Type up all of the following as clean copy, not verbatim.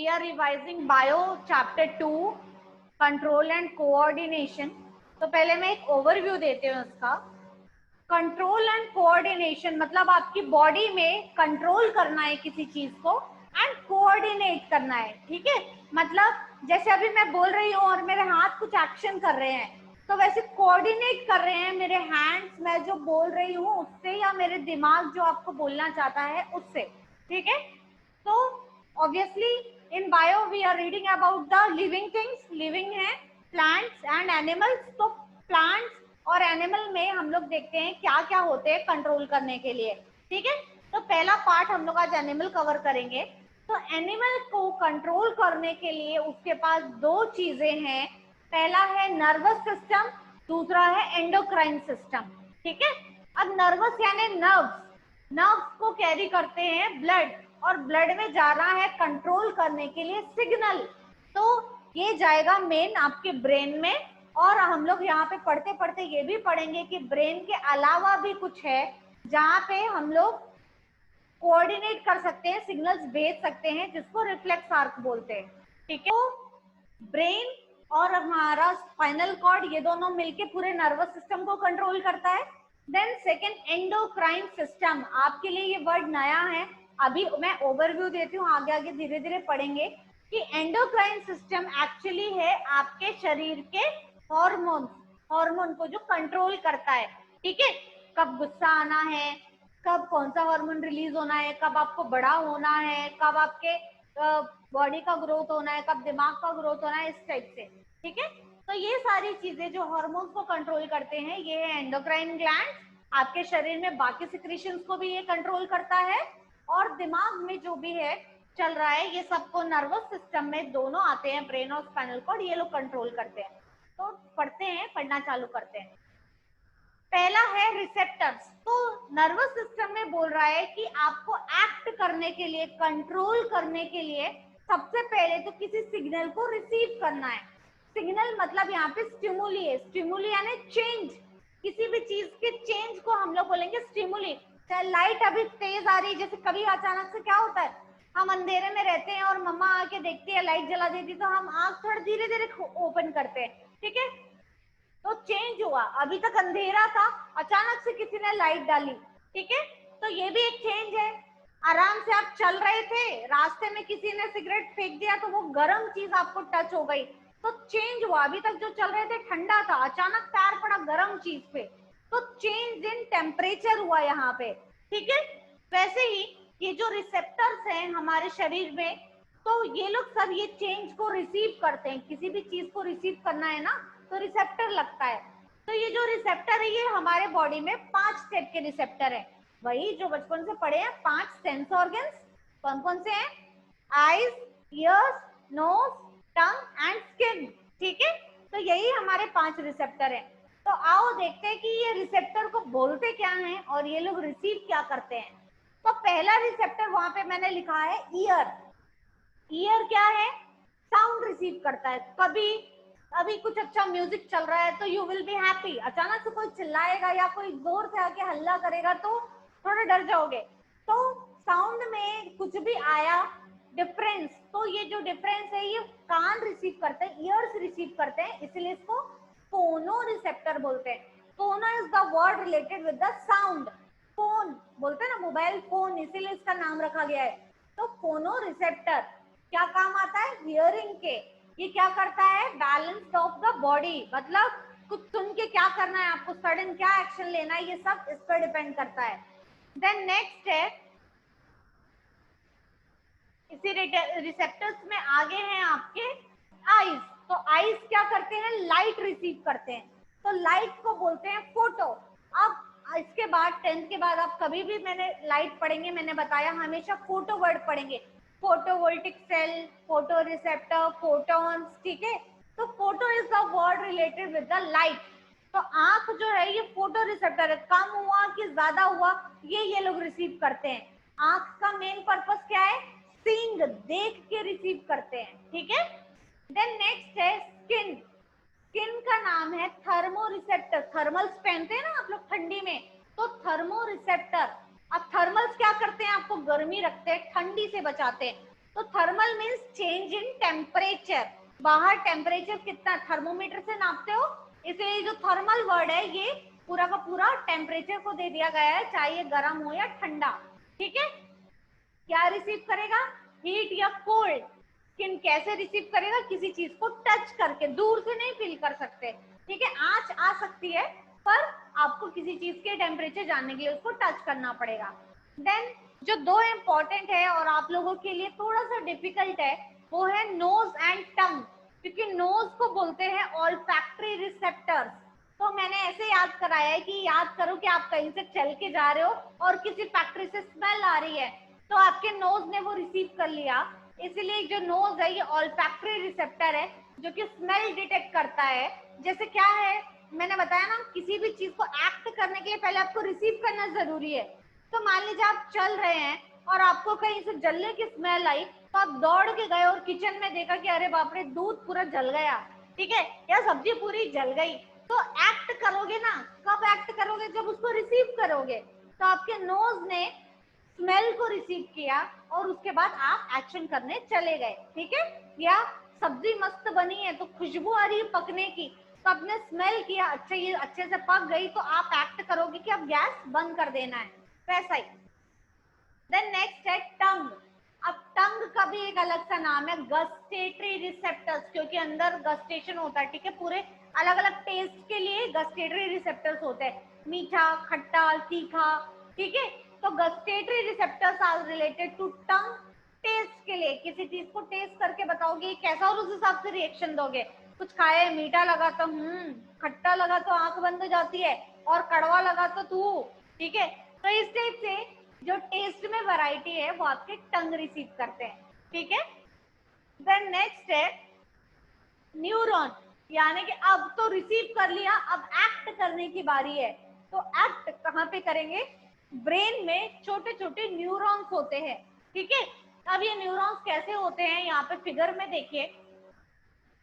we are revising bio chapter 2 control and coordination. तो पहले मैं एक ओवरव्यू देती हूँ इसका। कंट्रोल एंड कोऑर्डिनेशन मतलब आपकी बॉडी में कंट्रोल करना है किसी चीज को एंड कोऑर्डिनेट करना है, ठीक है। मतलब जैसे अभी मैं बोल रही हूँ और मेरे हाथ कुछ एक्शन कर रहे हैं, तो वैसे कोऑर्डिनेट कर रहे हैं मेरे हैंड्स, मैं जो बोल रही हूँ उससे, या मेरे दिमाग जो आपको बोलना चाहता है उससे, ठीक है। तो obviously in bio we are reading about the living things, living है प्लांट्स एंड एनिमल्स। तो प्लांट्स और एनिमल में हम लोग देखते हैं क्या क्या होते हैं कंट्रोल करने के लिए, ठीक है। तो पहला पार्ट हम लोग आज एनिमल कवर करेंगे। तो एनिमल को कंट्रोल करने के लिए उसके पास दो चीजें हैं, पहला है नर्वस सिस्टम, दूसरा है एंडोक्राइन सिस्टम, ठीक है। अब नर्वस यानी नर्व्स, नर्व्स को कैरी करते हैं ब्लड, और ब्लड में जा रहा है कंट्रोल करने के लिए सिग्नल। तो ये जाएगा मेन आपके ब्रेन में, और हम लोग यहाँ पे पढ़ते पढ़ते ये भी पढ़ेंगे कि ब्रेन के अलावा भी कुछ है जहाँ पे हम लोग कोऑर्डिनेट कर सकते हैं, सिग्नल्स भेज सकते हैं, जिसको रिफ्लेक्स आर्क बोलते हैं, ठीक है। तो ब्रेन और हमारा स्पाइनल कॉर्ड ये दोनों मिलके पूरे नर्वस सिस्टम को कंट्रोल करता है। देन सेकेंड एंडोक्राइन सिस्टम, आपके लिए ये वर्ड नया है, अभी मैं ओवरव्यू देती हूँ, आगे आगे धीरे धीरे पढ़ेंगे कि एंडोक्राइन सिस्टम एक्चुअली है आपके शरीर के हार्मोन को जो कंट्रोल करता है, ठीक है। कब गुस्सा आना है, कब कौन सा हार्मोन रिलीज होना है, कब आपको बड़ा होना है, कब आपके बॉडी का ग्रोथ होना है, कब दिमाग का ग्रोथ होना है, इस टाइप से, ठीक है। तो ये सारी चीजें जो हार्मोन्स को कंट्रोल करते हैं ये है एंडोक्राइन ग्लैंड। आपके शरीर में बाकी सिक्रीशंस को भी ये कंट्रोल करता है, और दिमाग में जो भी है चल रहा है ये सबको नर्वस सिस्टम में दोनों आते हैं, ब्रेन और स्पाइनल कॉर्ड, ये लोग कंट्रोल करते हैं। तो पढ़ते हैं, पढ़ना चालू करते हैं। पहला है रिसेप्टर्स। तो नर्वस सिस्टम में बोल रहा है कि आपको एक्ट करने के लिए, कंट्रोल करने के लिए सबसे पहले तो किसी सिग्नल को रिसीव करना है। सिग्नल मतलब यहाँ पे स्टिमुली है, स्टिमुली यानी चेंज, किसी भी चीज के चेंज को हम लोग बोलेंगे स्टिमुली। चाहे लाइट अभी तेज आ रही है, जैसे कभी अचानक से क्या होता है, हम अंधेरे में रहते हैं और मम्मा आके देखती है लाइट जला देती, तो हम आंख थोड़ा धीरे धीरे ओपन करते हैं, ठीक है। तो चेंज हुआ, अभी तक अंधेरा था, अचानक से किसी ने लाइट डाली, ठीक है। तो ये भी एक चेंज है। आराम से आप चल रहे थे, रास्ते में किसी ने सिगरेट फेंक दिया तो वो गर्म चीज आपको टच हो गई, तो चेंज हुआ। अभी तक जो चल रहे थे ठंडा था, अचानक पैर पड़ा गर्म चीज पे, तो चेंज इन टेम्परेचर हुआ यहाँ पे, ठीक है। वैसे ही ये जो रिसेप्टर्स हैं हमारे शरीर में, तो ये लोग सब ये चेंज को रिसीव करते हैं। किसी भी चीज को रिसीव करना है ना तो रिसेप्टर लगता है। तो ये जो रिसेप्टर है ये हमारे बॉडी में 5 टाइप के रिसेप्टर है, वही जो बचपन से पढ़े हैं, 5 सेंस ऑर्गन्स। कौन कौन से हैं? Eyes, ears, nose, tongue and skin, ठीक है। तो यही हमारे 5 रिसेप्टर हैं। तो आओ देखते हैं कि ये रिसेप्टर को बोलते क्या हैं और ये लोग रिसीव क्या करते हैं। तो पहला रिसेप्टर वहां पे मैंने लिखा है ईयर। ईयर क्या है? साउंड रिसीव करता है। कभी अभी कुछ अच्छा म्यूजिक चल रहा है तो यू विल बी हैप्पी, अचानक से कोई चिल्लाएगा या कोई जोर से आके हल्ला करेगा तो थोड़ा डर जाओगे। तो साउंड में कुछ भी आया डिफरेंस, तो ये जो डिफरेंस है ये कान रिसीव करते हैं, ईयर्स रिसीव करते हैं, इसलिए इसको फोनो रिसेप्टर बोलते हैं। फोनो is the word related with the sound. Phone बोलते हैं ना, मोबाइल फोन, इसीलिए इसका नाम रखा गया है। तो फोनो रिसेप्टर क्या काम आता है? हियरिंग के। ये क्या करता है? बैलेंस ऑफ द बॉडी, मतलब कुछ सुन के क्या करना है आपको, सडन क्या एक्शन लेना है, ये सब इस पर डिपेंड करता है। देन नेक्स्ट है, इसी रिसेप्टर्स में आगे हैं आपके आईज। तो आईज क्या करते हैं? लाइट रिसीव करते हैं, तो लाइट को बोलते हैं फोटो। अब इसके बाद 10th के बाद आप कभी भी मैंने लाइट पढ़ेंगे, मैंने बताया हमेशा फोटो वर्ड पढ़ेंगे, photovoltaic cell, photo receptor, photons, ठीक है। तो photo is the word related with the light. तो आंख जो है ये फोटो रिसेप्टर है, कम हुआ कि ज्यादा हुआ ये लोग रिसीव करते हैं। आंख का मेन पर्पस क्या है? सीइंग, देख के रिसीव करते हैं, ठीक है। देन नेक्स्ट है स्किन। स्किन का नाम है थर्मो रिसेप्टर। थर्मल्स पहनते हैं ना आप लोग ठंडी में, तो थर्मो रिसेप्टर। अब थर्मल्स क्या करते हैं? आपको गर्मी रखते हैं, ठंडी से बचाते हैं। तो thermal means change in temperature, बाहर टेम्परेचर कितना थर्मोमीटर से नापते हो, इसलिए जो थर्मल वर्ड है ये पूरा का पूरा टेम्परेचर को दे दिया गया है, चाहे ये गर्म हो या ठंडा। ठीक है, क्या रिसीव करेगा, हीट या कोल्ड। स्किन कैसे रिसीव करेगा, किसी चीज को टच करके, दूर से नहीं फील कर सकते। ठीक है, आंच आ सकती है पर आपको किसी चीज के टेम्परेचर जानने के लिए उसको टच करना पड़ेगा। देन जो दो इम्पोर्टेंट है और आप लोगों के लिए थोड़ा सा डिफिकल्ट है, वो है नोज एंड टंग, क्योंकि नोज को बोलते हैं ऑल्फैक्टरी रिसेप्टर्स। तो मैंने ऐसे याद कराया है कि याद करो कि आप कहीं से चल के जा रहे हो और किसी फैक्ट्री से स्मेल आ रही है, तो आपके नोज ने वो रिसीव कर लिया, इसलिए जो नोज है ये ऑल्फैक्टरी रिसेप्टर है जो कि स्मेल डिटेक्ट करता है। जैसे क्या है, मैंने बताया ना, किसी भी चीज को एक्ट करने के लिए पहले आपको रिसीव करना जरूरी है। तो मान लीजिए आप चल रहे हैं और आपको कहीं से जलने की स्मेल आई, तो आप दौड़ के गए और किचन में देखा कि अरे बाप रे दूध पूरा जल गया, ठीक है, या सब्जी पूरी जल गई, तो एक्ट करोगे ना। कब एक्ट करोगे, जब उसको रिसीव करोगे। तो आपके नोज ने स्मेल को रिसीव किया और उसके बाद आप एक्शन करने चले गए। ठीक है, या सब्जी मस्त बनी है तो खुशबू आ रही है पकने की, तो आपने स्मेल किया, अच्छा ये अच्छे से पक गई, तो आप एक्ट करोगे कि अब गैस बंद कर देना है, वैसा ही। देन नेक्स्ट है टंग। अब टंग का भी एक अलग सा नाम है, गस्टेटरी रिसेप्टर्स, क्योंकि अंदर गस्टेशन होता है। ठीक है, पूरे अलग अलग टेस्ट के लिए गस्टेटरी रिसेप्टर्स होते हैं, मीठा, खट्टा, तीखा। ठीक है, तो gustatory receptors are related to tongue. Taste के लिए किसी चीज को टेस्ट करके बताओगे कैसा और उस हिसाब से रिएक्शन दोगे। कुछ खाए, मीठा लगा तो खट्टा लगा तो आंख बंद हो जाती है, और कड़वा लगा तो तू। ठीक है, तो इस टाइप से जो टेस्ट में वैरायटी है वो आपके टंग रिसीव करते हैं। ठीक है, देन नेक्स्ट है न्यूरॉन, यानी कि अब तो रिसीव कर लिया, अब एक्ट करने की बारी है। तो एक्ट कहाँ पे करेंगे, ब्रेन में छोटे छोटे न्यूरॉन्स होते हैं। ठीक है, अब ये न्यूरॉन्स कैसे होते हैं, यहाँ पे फिगर में देखिए,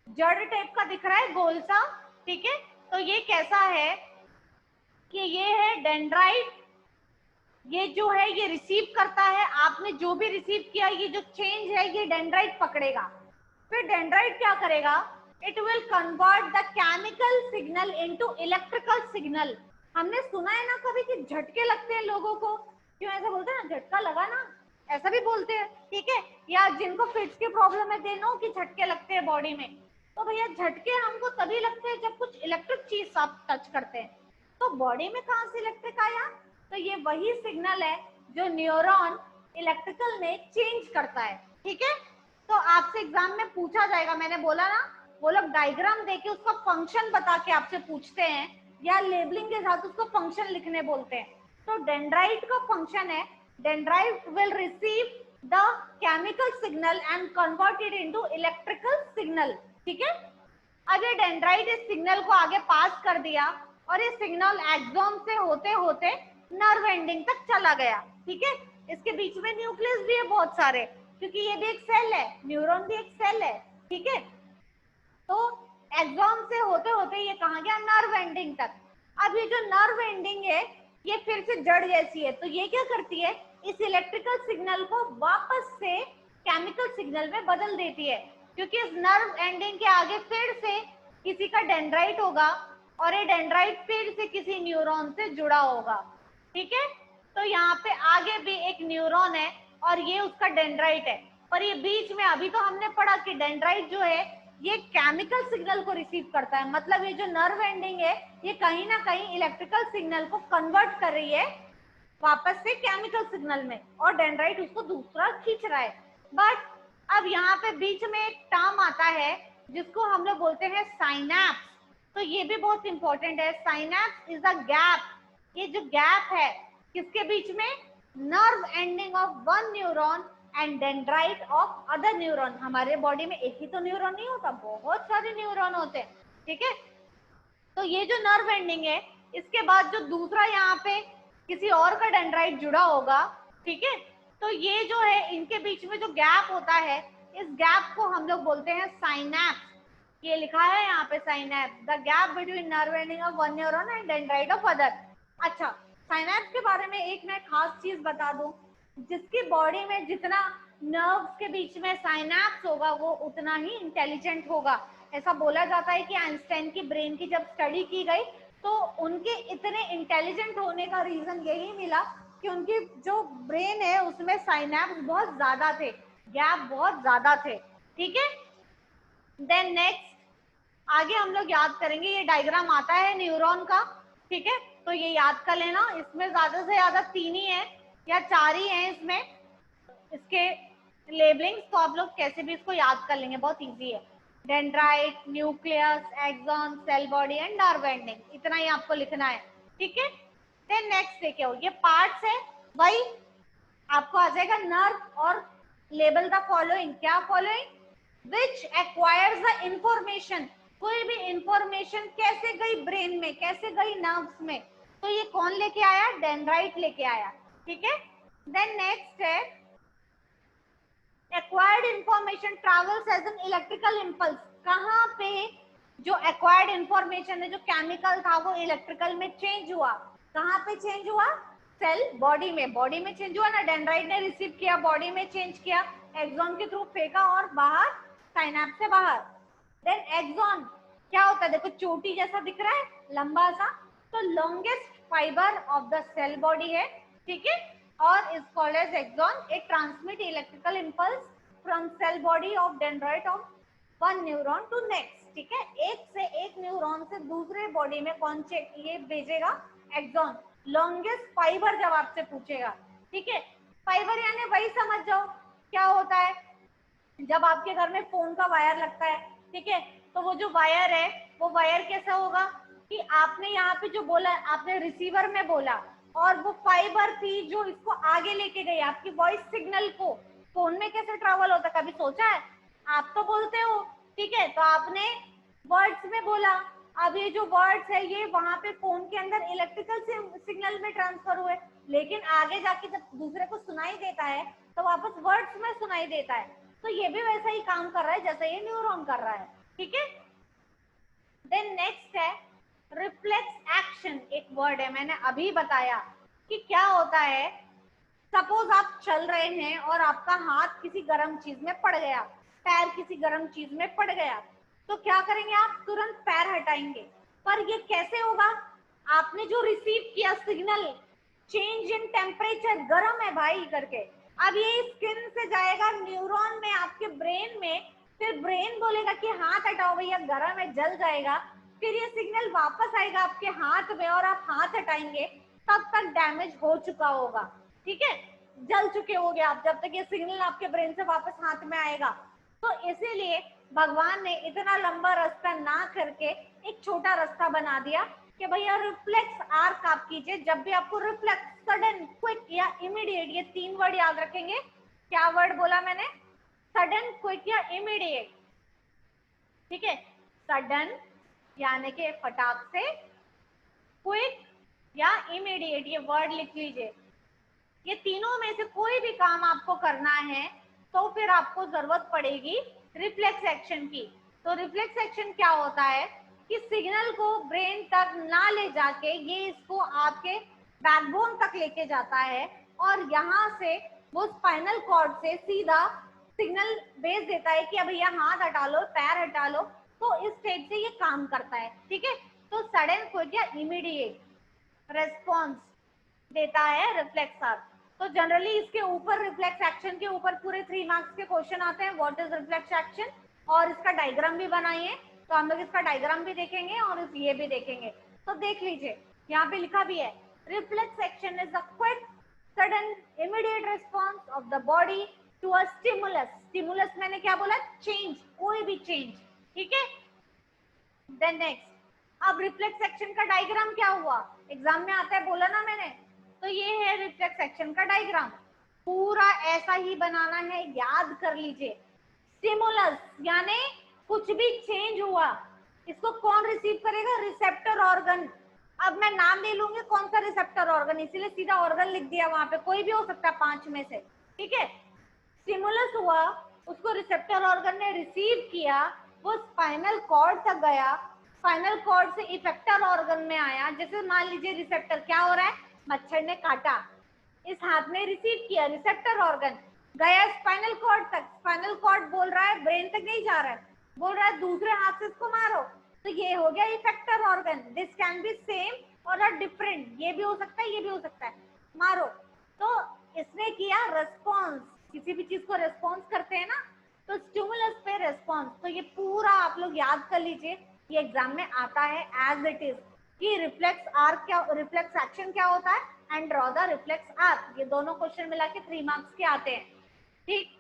जड़ टाइप का दिख रहा है गोल सा। ठीक है, तो ये कैसा है कि ये है डेंड्राइट, ये जो है ये रिसीव करता है, आपने जो भी रिसीव किया, ये जो चेंज है ये डेंड्राइट पकड़ेगा। फिर डेंड्राइट क्या करेगा, it will convert the chemical signal into electrical signal. हमने सुना है ना कभी कि झटके लगते हैं लोगों को, क्यों ऐसा बोलते हैं ना, झटका लगा ना, ऐसा भी बोलते हैं। ठीक है, या जिनको फिट्स की प्रॉब्लम है दे नो कि झटके लगते हैं बॉडी में। तो भैया झटके हमको तभी लगते हैं जब कुछ इलेक्ट्रिक चीज आप टच करते हैं। तो बॉडी में कहाँ से इलेक्ट्रिक आया, तो ये वही सिग्नल है जो न्यूरॉन इलेक्ट्रिकल में चेंज करता है। ठीक है, तो आपसे एग्जाम में पूछा जाएगा, मैंने बोला ना, वो लोग डायग्राम देके उसका फंक्शन बता के आपसे पूछते हैं, या लेबलिंग के साथ उसको फंक्शन लिखने बोलते हैं। तो डेंड्राइट का फंक्शन है, dendrite will receive the chemical signal and convert it into electrical signal. ठीक है, अब ये डेंड्राइट इस सिग्नल को आगे पास कर दिया और ये सिग्नल एक्सॉन से होते होते नर्व एंडिंग तक चला गया। ठीक है, इसके बीच में न्यूक्लियस भी है बहुत सारे, क्योंकि ये भी एक सेल है, न्यूरॉन भी एक सेल है। ठीक है, तो एक्सॉन से होते होते ये कहाँ गया, नर्व एंडिंग तक। अब ये जो नर्व एंडिंग है ये फिर से जड़ जैसी है, तो ये क्या करती है, इस इलेक्ट्रिकल सिग्नल को वापस से केमिकल सिग्नल में बदल देती है, क्योंकि इस नर्व एंडिंग के आगे फिर से किसी का डेंड्राइट होगा और ये डेंड्राइट फिर से किसी न्यूरॉन से जुड़ा होगा। ठीक है, तो यहाँ पे आगे भी एक न्यूरॉन है और ये उसका डेंड्राइट है, पर ये बीच में अभी तो हमने पढ़ा कि डेंड्राइट जो है ये केमिकल सिग्नल को रिसीव करता है, मतलब ये जो नर्व एंडिंग है ये कहीं ना कहीं इलेक्ट्रिकल सिग्नल को कन्वर्ट कर रही है वापस से केमिकल सिग्नल में, और डेंड्राइट उसको दूसरा खींच रहा है। बट अब यहाँ पे बीच में एक टर्म आता है जिसको हम लोग बोलते हैं साइनैप्स। तो ये भी बहुत इंपॉर्टेंट है, साइनैप्स इज अ गैप, ये जो गैप है किसके बीच में, nerve ending of one neuron and dendrite of other neuron. हमारे बॉडी में एक ही तो न्यूरॉन नहीं होता, बहुत सारे न्यूरॉन होते हैं। ठीक है, तो ये जो नर्व एंडिंग है इसके बाद जो दूसरा यहाँ पे किसी और का डेंड्राइट जुड़ा होगा। ठीक है, तो ये जो है इनके बीच में जो गैप होता है, इस गैप को हम लोग बोलते हैं साइनैप्स। ये लिखा है यहाँ पे synapse, the gap between nerve ending of one neuron and dendrite of other. अच्छा, साइनैप्स के बारे में एक मैं खास चीज बता दूं, जिसकी बॉडी में जितना नर्व्स के बीच में साइनैप्स होगा वो उतना ही इंटेलिजेंट होगा। ऐसा बोला जाता है कि आइंस्टाइन की ब्रेन की जब स्टडी की गई तो उनके इतने इंटेलिजेंट होने का रीजन यही मिला कि उनकी जो ब्रेन है उसमें साइनैप्स बहुत ज्यादा थे, गैप बहुत ज्यादा थे। ठीक है, देन नेक्स्ट आगे हम लोग याद करेंगे, ये डायग्राम आता है न्यूरॉन का। ठीक है, तो ये याद कर लेना, इसमें ज्यादा से ज्यादा 3 ही है या 4 ही है इसमें इसके लेबलिंग, तो आप लोग कैसे भी इसको याद कर लेंगे, बहुत इजी है। Dendrite, nucleus, axon, cell body and nerve ending, इतना ही आपको लिखना है। ठीक है, देन नेक्स्ट देखिए ये पार्ट्स है, वही आपको आ जाएगा नर्व और लेबल द फॉलोइंग। क्या following? Which acquires the information, कोई भी इंफॉर्मेशन कैसे गई ब्रेन में, कैसे गई नर्व्स में, तो ये कौन लेके आया? डेंड्राइट लेके आया। ठीक है, देन नेक्स्ट है acquired information travels as an electrical impulse. कहाँ पे जो एक्वायर्ड इंफॉर्मेशन है, जो केमिकल था वो इलेक्ट्रिकल में चेंज हुआ। कहाँ पे चेंज हुआ? सेल बॉडी में, बॉडी में चेंज हुआ ना, डेंड्राइट ने रिसीव किया, बॉडी में चेंज किया, एक्सॉन के थ्रू फेंका और बाहर साइनैप्स से बाहर। देन एक्सॉन क्या होता है? देखो चोटी जैसा दिख रहा है, लंबा सा, तो longest fibre of the cell body है। ठीक है, और is called as axon. It transmit electrical impulse from cell body of dendrite of one neuron to next. ठीक है, एक से एक न्यूरॉन से दूसरे बॉडी में कौन चेक ये भेजेगा? एक्सॉन। लॉन्गेस्ट फाइबर जब आपसे पूछेगा, ठीक है, फाइबर यानी वही समझ जाओ क्या होता है, जब आपके घर में फोन का वायर लगता है, ठीक है, तो वो जो वायर है वो वायर कैसा होगा कि आपने यहाँ पे जो बोला, आपने रिसीवर में बोला और वो फाइबर थी जो इसको आगे लेके गई आपकी वॉइस सिग्नल को। फोन में कैसे ट्रेवल होता, कभी सोचा है? आप तो बोलते हो, ठीक है, तो आपने वर्ड्स में बोला, अब ये जो वर्ड्स है ये वहां पे फोन के अंदर इलेक्ट्रिकल सिग्नल में ट्रांसफर हुए, लेकिन आगे जाके जब दूसरे को सुनाई देता है तो वापस वर्ड्स में सुनाई देता है। तो ये भी वैसा ही काम कर रहा है जैसा ये न्यूरॉन कर रहा है। ठीक है, देन नेक्स्ट है रिफ्लेक्स एक्शन। एक वर्ड है, मैंने अभी बताया कि क्या होता है। सपोज आप चल रहे हैं और आपका हाथ किसी गर्म चीज में पड़ गया, पैर किसी गर्म चीज में पड़ गया, तो क्या करेंगे आप? तुरंत पैर हटाएंगे। पर ये कैसे होगा? आपने जो रिसीव किया सिग्नल, चेंज इन टेम्परेचर, गर्म है भाई करके, अब ये स्किन से जाएगा न्यूरॉन में, आपके ब्रेन में, फिर ब्रेन बोलेगा कि हाथ हटाओ भैया गर्म है, जल जाएगा, फिर ये सिग्नल वापस आएगा आपके हाथ में और आप हाथ हटाएंगे, तब तक डैमेज हो चुका होगा। ठीक है, जल चुके होगे आप जब तक ये सिग्नल आपके ब्रेन से वापस हाथ में आएगा। तो इसीलिए भगवान ने इतना लंबा रास्ता ना करके एक छोटा रास्ता बना दिया कि भैया रिफ्लेक्स आर्क आप कीजिए। जब भी आपको रिफ्लेक्स, सडन, क्विक या इमीडिएट, ये 3 वर्ड याद रखेंगे। क्या वर्ड बोला मैंने? सडन, क्विक या इमीडिएट। ठीक है, सडन यानी कि फटाक से, क्विक या इमीडिएट, ये वर्ड लिख लीजिए। ये तीनों में से कोई भी काम आपको करना है तो फिर आपको जरूरत पड़ेगी रिफ्लेक्स एक्शन की। तो रिफ्लेक्स एक्शन क्या होता है कि सिग्नल को ब्रेन तक ना ले जाके ये इसको आपके बैकबोन तक लेके जाता है और यहाँ से वो स्पाइनल कॉर्ड से सीधा सिग्नल भेज देता है कि अब भैया हाथ हटा लो, पैर हटा लो। तो इस स्टेज से ये काम करता है। ठीक है, तो सडन, क्विक या इमीडिएट रेस्पॉन्स देता है रिफ्लेक्स आर्क। तो जनरली इसके ऊपर रिफ्लेक्स एक्शन के ऊपर पूरे 3 मार्क्स के क्वेश्चन आते हैं, व्हाट इज रिफ्लेक्स एक्शन, और इसका डायग्राम भी बनाइए। तो हम लोग इसका डायग्राम भी देखेंगे और ये भी देखेंगे। तो देख लीजिए, यहाँ पे लिखा भी है, reflex action is a quick, sudden, immediate response of the body to a stimulus. Stimulus मैंने क्या बोला? चेंज, कोई भी चेंज। ठीक है, देन नेक्स्ट, अब रिफ्लेक्स एक्शन का डायग्राम क्या हुआ, एग्जाम में आता है, बोला ना मैंने। तो ये है रिफ्लेक्स एक्शन का डायग्राम, पूरा ऐसा ही बनाना है, याद कर लीजिए। स्टिमुलस यानी कुछ भी चेंज हुआ, इसको कौन रिसीव करेगा? Receptor organ. अब मैं नाम ले लूंगी कौन सा रिसेप्टर ऑर्गन, इसीलिए सीधा ऑर्गन लिख दिया, वहां पे कोई भी हो सकता है 5 में से। ठीक है, स्टिमुलस हुआ, उसको रिसेप्टर ऑर्गन ने रिसीव किया, वो स्पाइनल कॉर्ड तक गया, स्पाइनल कॉर्ड से इफेक्टर ऑर्गन में आया। जैसे मान लीजिए रिसेप्टर क्या हो रहा है, मच्छर ने काटा, इस हाथ में रिसीव किया रिसेप्टर ऑर्गन, गया स्पाइनल कॉर्ड तक, स्पाइनल कॉर्ड बोल रहा है ब्रेन तक नहीं जा रहा है, बोल रहा है दूसरे हाथ से इसको मारो, तो ये हो गया effector organ. This can be same और डिफरेंट, ये भी हो सकता है, ये भी हो सकता है, मारो। तो इसने किया रेस्पॉन्स, किसी भी चीज को रेस्पॉन्स करते हैं ना, तो स्टिमुलस पे रेस्पॉन्स। तो ये पूरा आप लोग याद कर लीजिए, ये एग्जाम में आता है एज इट इज कि रिफ्लेक्स आर्क क्या, रिफ्लेक्स एक्शन क्या होता है and draw the reflex arc. ये दोनों क्वेश्चन मिला के 3 मार्क्स के आते हैं, ठीक।